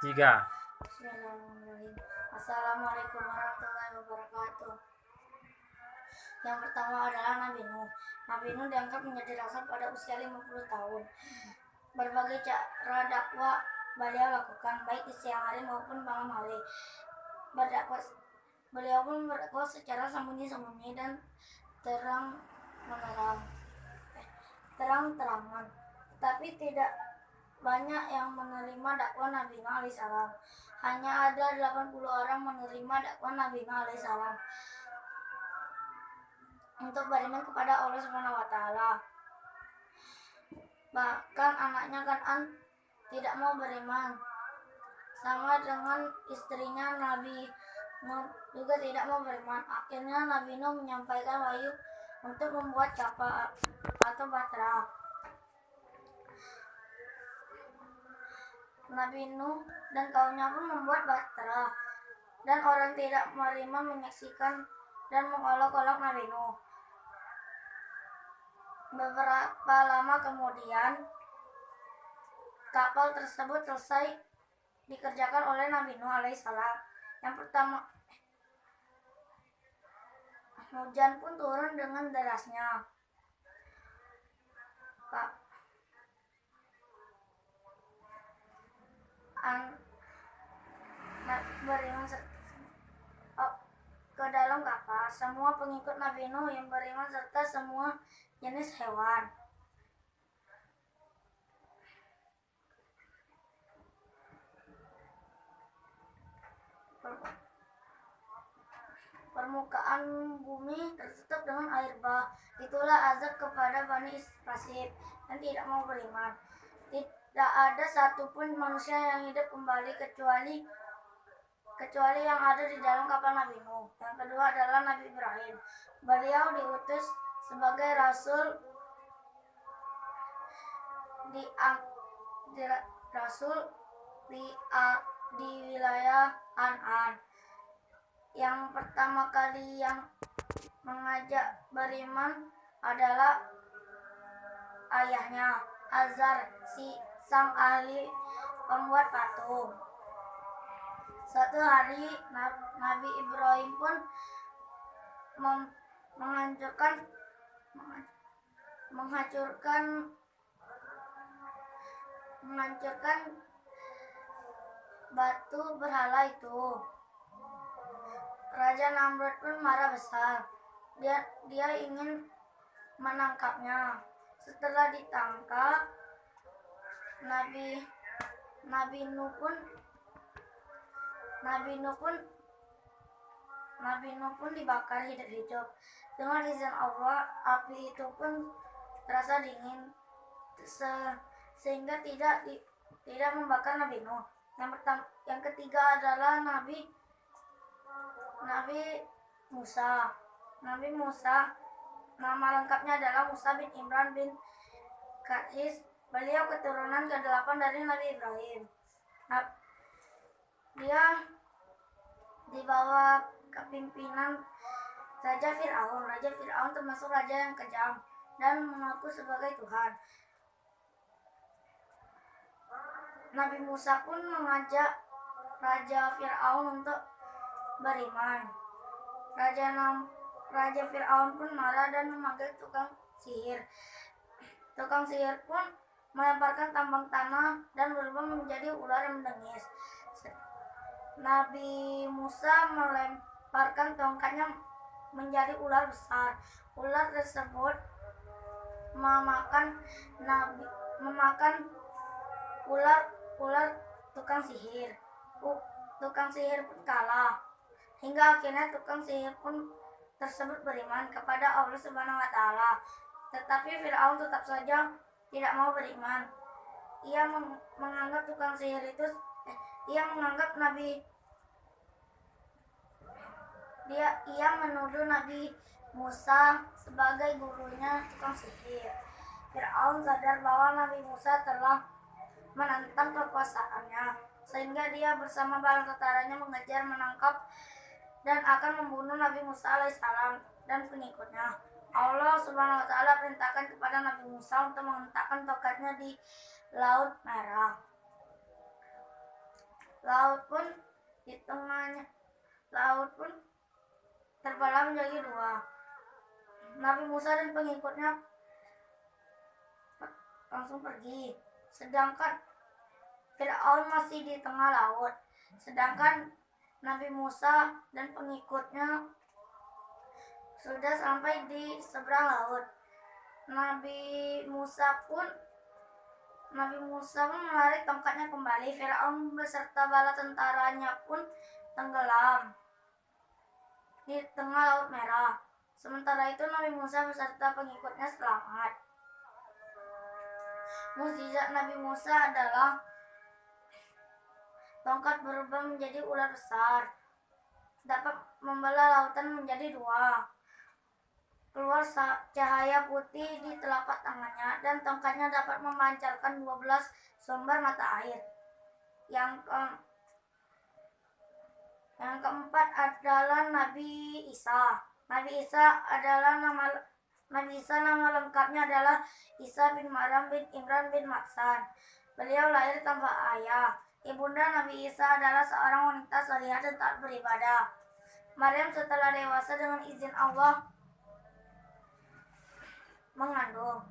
Tiga. Bismillahirrahmanirrahim. Assalamualaikum warahmatullahi wabarakatuh. Yang pertama adalah Nabi Nuh. Nabi Nuh diangkat menjadi rasul pada usia 50 tahun. Berbagai cara dakwah beliau lakukan, baik di siang hari maupun malam hari. Beliau pun berdakwah secara sembunyi-sembunyi dan terang-terangan. Tetapi tidak banyak yang menerima dakwah Nabi Nuh alaihissalam. Hanya ada 80 orang menerima dakwah Nabi Nuh alaihissalam untuk beriman kepada Allah Subhanahu wa taala. Bahkan anaknya Kan'an tidak mau beriman. Sama dengan istrinya Nabi Nuh juga tidak mau beriman. Akhirnya Nabi Nuh menyampaikan wahyu untuk membuat kapal atau bahtera. Nabi Nuh dan kaumnya pun membuat bahtera, dan orang tidak menerima menyaksikan dan mengolok-olok Nabi Nuh. Beberapa lama kemudian, kapal tersebut selesai dikerjakan oleh Nabi Nuh alaihissalam. Yang pertama, hujan pun turun dengan derasnya. Beriman ke dalam kapal semua pengikut Nabi Nuh yang beriman serta semua jenis hewan. Permukaan bumi tertutup dengan air bah. Itulah azab kepada Bani Israil yang tidak mau beriman. Tidak ada satupun manusia yang hidup kembali kecuali yang ada di dalam kapal Nabi Nuh. Yang kedua adalah Nabi Ibrahim. Beliau diutus sebagai rasul di wilayah An. Yang pertama kali yang mengajak beriman adalah ayahnya, Azar, sang ahli pembuat patung. Suatu hari Nabi Ibrahim pun menghancurkan batu berhala itu. Raja Namrud pun marah besar. Dia ingin menangkapnya. Setelah ditangkap, Nabi Nuh pun dibakar hidup-hidup. Dengan izin Allah, api itu pun terasa dingin sehingga tidak membakar Nabi Nuh. Yang ketiga adalah Nabi Musa. Nabi Musa, nama lengkapnya adalah Musa bin Imran bin Qais. Beliau keturunan ke-8 dari Nabi Ibrahim. Dia di bawah kepimpinan Raja Fir'aun. Raja Fir'aun termasuk raja yang kejam dan mengaku sebagai Tuhan. Nabi Musa pun mengajak Raja Fir'aun untuk beriman. Raja Fir'aun pun marah dan memanggil tukang sihir. Tukang sihir pun melemparkan tambang tanah dan berubah menjadi ular yang mendengis. Nabi Musa melemparkan tongkatnya menjadi ular besar. Ular tersebut memakan ular tukang sihir. Tukang sihir pun kalah. Hingga akhirnya tukang sihir pun tersebut beriman kepada Allah Subhanahu wa taala. Tetapi Fir'aun tetap saja tidak mau beriman. Ia menganggap ia menuduh Nabi Musa sebagai gurunya tukang sihir. Fir'aun sadar bahwa Nabi Musa telah menantang kekuasaannya, sehingga dia bersama bala tentaranya mengejar, menangkap, dan akan membunuh Nabi Musa alaihissalam dan pengikutnya. Allah Subhanahu wa taala perintahkan kepada Nabi Musa untuk menghentakkan tongkatnya di Laut Merah. Laut pun di tengahnya, laut pun terbelah menjadi dua. Nabi Musa dan pengikutnya langsung pergi. Sedangkan Fir'aun masih di tengah laut. Sedangkan Nabi Musa dan pengikutnya sudah sampai di seberang laut. Nabi Musa pun menarik tongkatnya kembali. Firaun beserta bala tentaranya pun tenggelam di tengah Laut Merah. Sementara itu Nabi Musa beserta pengikutnya selamat. Mukjizat Nabi Musa adalah tongkat berubah menjadi ular besar, dapat membelah lautan menjadi dua. Keluar cahaya putih di telapak tangannya, dan tongkatnya dapat memancarkan 12 sumber mata air. Yang keempat adalah Nabi Isa. Nabi Isa nama lengkapnya adalah Isa bin Maryam bin Imran bin Maksan. Beliau lahir tanpa ayah. Ibunda Nabi Isa adalah seorang wanita salihah dan taat beribadah. Maryam setelah dewasa dengan izin Allah mengandung.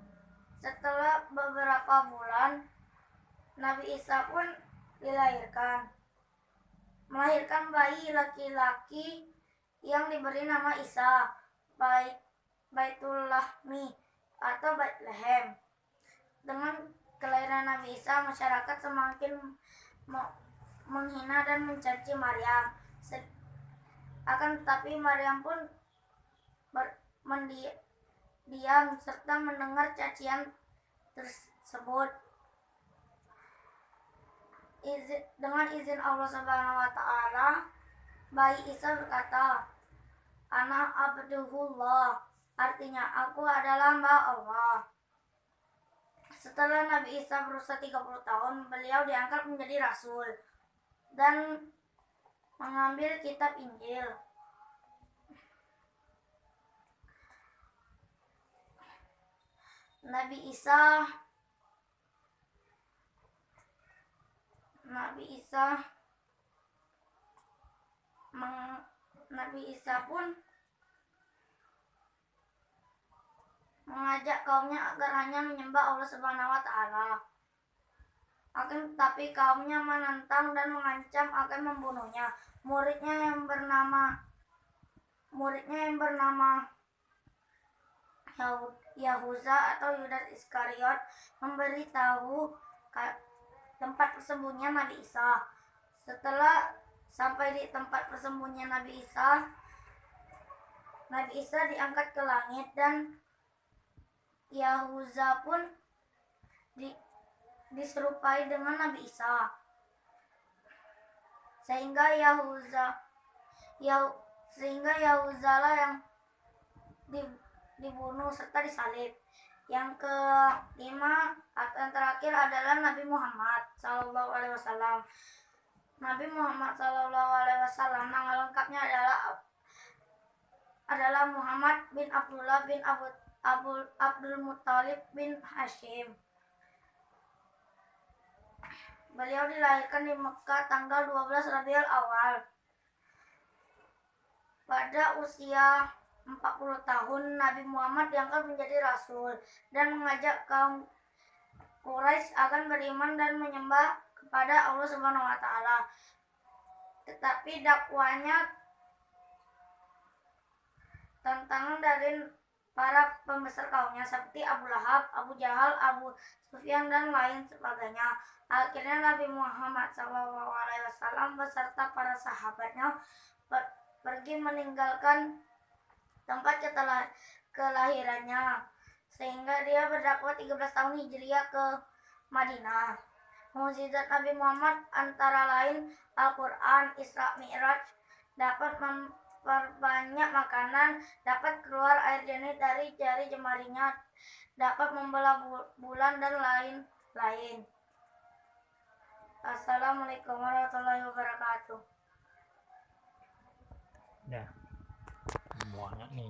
Setelah beberapa bulan, Nabi Isa pun melahirkan bayi laki-laki yang diberi nama Isa, Baitullahmi atau Bethlehem. Dengan kelahiran Nabi Isa, masyarakat semakin menghina dan mencaci Maryam. Akan tetapi Maryam pun diam serta mendengar cacian tersebut. Dengan izin Allah Subhanahu wa taala, bayi Isa berkata, "Ana abduhullah," artinya aku adalah hamba Allah. Setelah Nabi Isa berusia 30 tahun, beliau diangkat menjadi rasul dan mengambil kitab Injil. Nabi Isa pun mengajak kaumnya agar hanya menyembah Allah Subhanahu wa taala. Akan tetapi kaumnya menentang dan mengancam akan membunuhnya. Muridnya yang bernama Yahuza atau Yudas Iskariot memberitahu tempat persembunyian Nabi Isa. Setelah sampai di tempat persembunyian Nabi Isa diangkat ke langit dan Yahuza pun diserupai dengan Nabi Isa. Sehingga Yahuza lah yang dibunuh serta disalib. Yang kelima atau yang terakhir adalah Nabi Muhammad SAW. Nabi Muhammad SAW nama lengkapnya adalah Muhammad bin Abdullah bin Abdul Muttalib bin Hashim. Beliau dilahirkan di Mekah tanggal 12 Rabiul Awal. Pada usia 40 tahun, Nabi Muhammad diangkat menjadi rasul dan mengajak kaum Quraisy akan beriman dan menyembah kepada Allah Subhanahu wa taala. Tetapi dakwanya tantangan dari para pembesar kaumnya seperti Abu Lahab, Abu Jahal, Abu Sufyan dan lain sebagainya. Akhirnya Nabi Muhammad SAW beserta para sahabatnya pergi meninggalkan tempat kelahirannya, sehingga dia berdakwah 13 tahun Hijriah ke Madinah. Mukjizat Nabi Muhammad antara lain Al-Quran, Isra Mi'raj, dapat memperbanyak makanan, dapat keluar air jernih dari jari jemarinya, dapat membelah bulan dan lain-lain. Assalamualaikum warahmatullahi wabarakatuh. Dah, banyak nih.